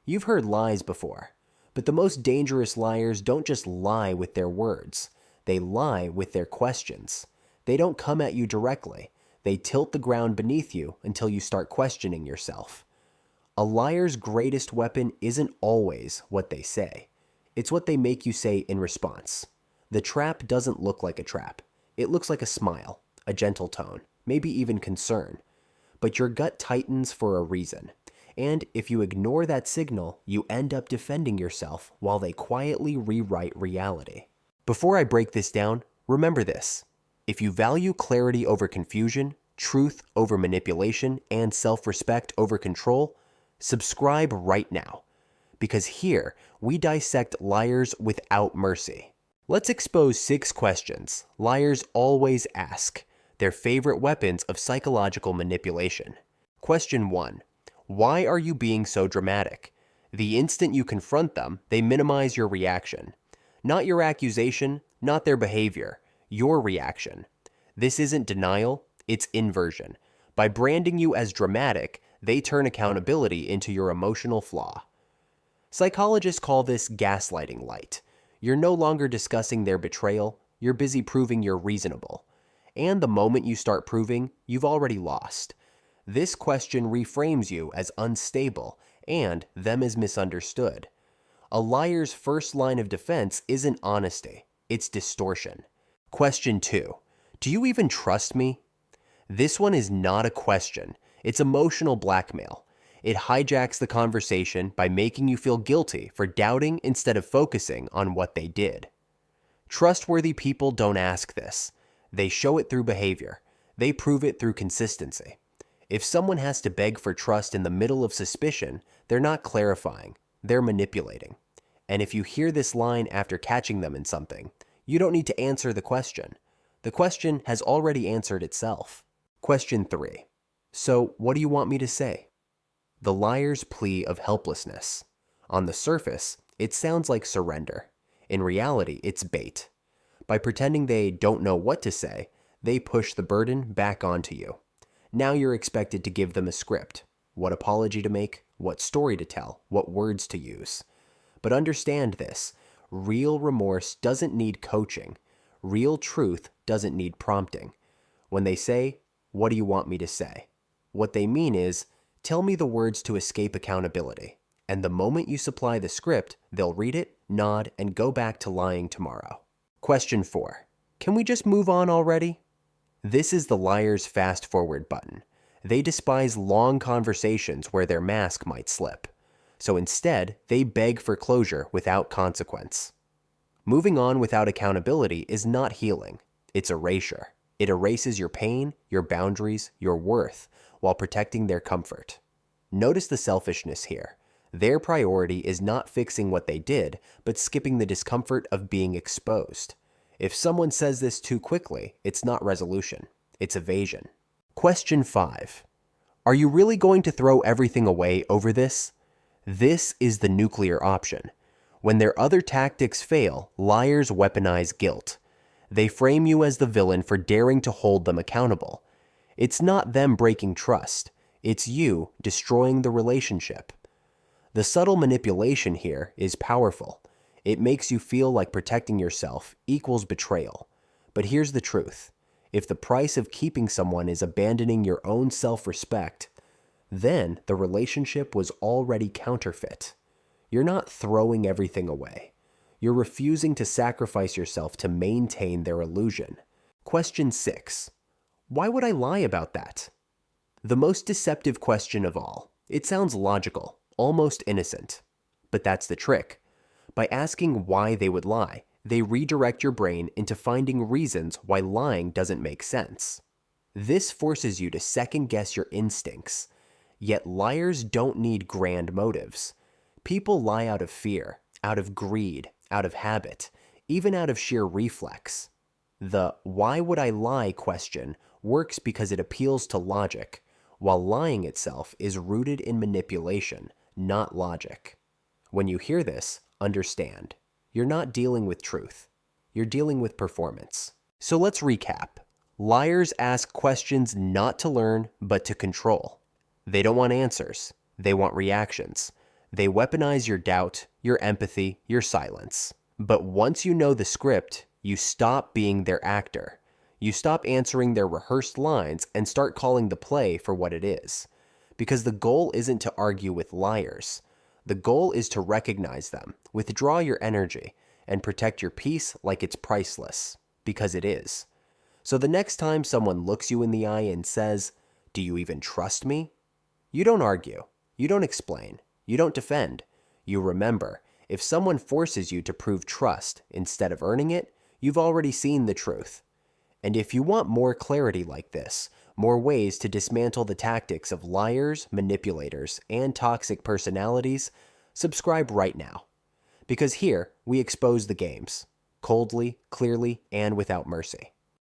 You've heard lies before, but the most dangerous liars don't just lie with their words. They lie with their questions. They don't come at you directly. They tilt the ground beneath you until you start questioning yourself. A liar's greatest weapon isn't always what they say. It's what they make you say in response. The trap doesn't look like a trap. It looks like a smile, a gentle tone, maybe even concern. But your gut tightens for a reason. And if you ignore that signal, you end up defending yourself while they quietly rewrite reality. Before I break this down, remember this. If you value clarity over confusion, truth over manipulation, and self-respect over control, subscribe right now. Because here, we dissect liars without mercy. Let's expose 6 questions liars always ask, their favorite weapons of psychological manipulation. Question 1. Why are you being so dramatic? The instant you confront them, they minimize your reaction. Not your accusation, not their behavior, your reaction. This isn't denial, it's inversion. By branding you as dramatic, they turn accountability into your emotional flaw. Psychologists call this gaslighting light. You're no longer discussing their betrayal, you're busy proving you're reasonable. And the moment you start proving, you've already lost. This question reframes you as unstable and them as misunderstood. A liar's first line of defense isn't honesty, it's distortion. Question 2. Do you even trust me? This one is not a question, it's emotional blackmail. It hijacks the conversation by making you feel guilty for doubting instead of focusing on what they did. Trustworthy people don't ask this. They show it through behavior. They prove it through consistency. If someone has to beg for trust in the middle of suspicion, they're not clarifying, they're manipulating. And if you hear this line after catching them in something, you don't need to answer the question. The question has already answered itself. Question 3. So, what do you want me to say? The liar's plea of helplessness. On the surface, it sounds like surrender. In reality, it's bait. By pretending they don't know what to say, they push the burden back onto you. Now you're expected to give them a script. What apology to make, what story to tell, what words to use. But understand this, real remorse doesn't need coaching. Real truth doesn't need prompting. When they say, "What do you want me to say?" what they mean is, tell me the words to escape accountability. And the moment you supply the script, they'll read it, nod, and go back to lying tomorrow. Question 4. Can we just move on already? This is the liar's fast forward button. They despise long conversations where their mask might slip. So instead, they beg for closure without consequence. Moving on without accountability is not healing. It's erasure. It erases your pain, your boundaries, your worth, while protecting their comfort. Notice the selfishness here. Their priority is not fixing what they did, but skipping the discomfort of being exposed. If someone says this too quickly, it's not resolution, it's evasion. Question 5. Are you really going to throw everything away over this? This is the nuclear option. When their other tactics fail, liars weaponize guilt. They frame you as the villain for daring to hold them accountable. It's not them breaking trust. It's you destroying the relationship. The subtle manipulation here is powerful. It makes you feel like protecting yourself equals betrayal. But here's the truth. If the price of keeping someone is abandoning your own self-respect, then the relationship was already counterfeit. You're not throwing everything away. You're refusing to sacrifice yourself to maintain their illusion. Question 6. Why would I lie about that? The most deceptive question of all. It sounds logical, almost innocent. But that's the trick. By asking why they would lie, they redirect your brain into finding reasons why lying doesn't make sense. This forces you to second-guess your instincts. Yet liars don't need grand motives. People lie out of fear, out of greed, out of habit, even out of sheer reflex. The "why would I lie" question works because it appeals to logic, while lying itself is rooted in manipulation, not logic. When you hear this, understand. You're not dealing with truth. You're dealing with performance. So let's recap. Liars ask questions not to learn, but to control. They don't want answers. They want reactions. They weaponize your doubt, your empathy, your silence. But once you know the script, you stop being their actor. You stop answering their rehearsed lines and start calling the play for what it is. Because the goal isn't to argue with liars. The goal is to recognize them, withdraw your energy, and protect your peace like it's priceless. Because it is. So the next time someone looks you in the eye and says, "Do you even trust me?" You don't argue. You don't explain. You don't defend. You remember, if someone forces you to prove trust instead of earning it, you've already seen the truth. And if you want more clarity like this, more ways to dismantle the tactics of liars, manipulators, and toxic personalities, subscribe right now. Because here, we expose the games, coldly, clearly, and without mercy.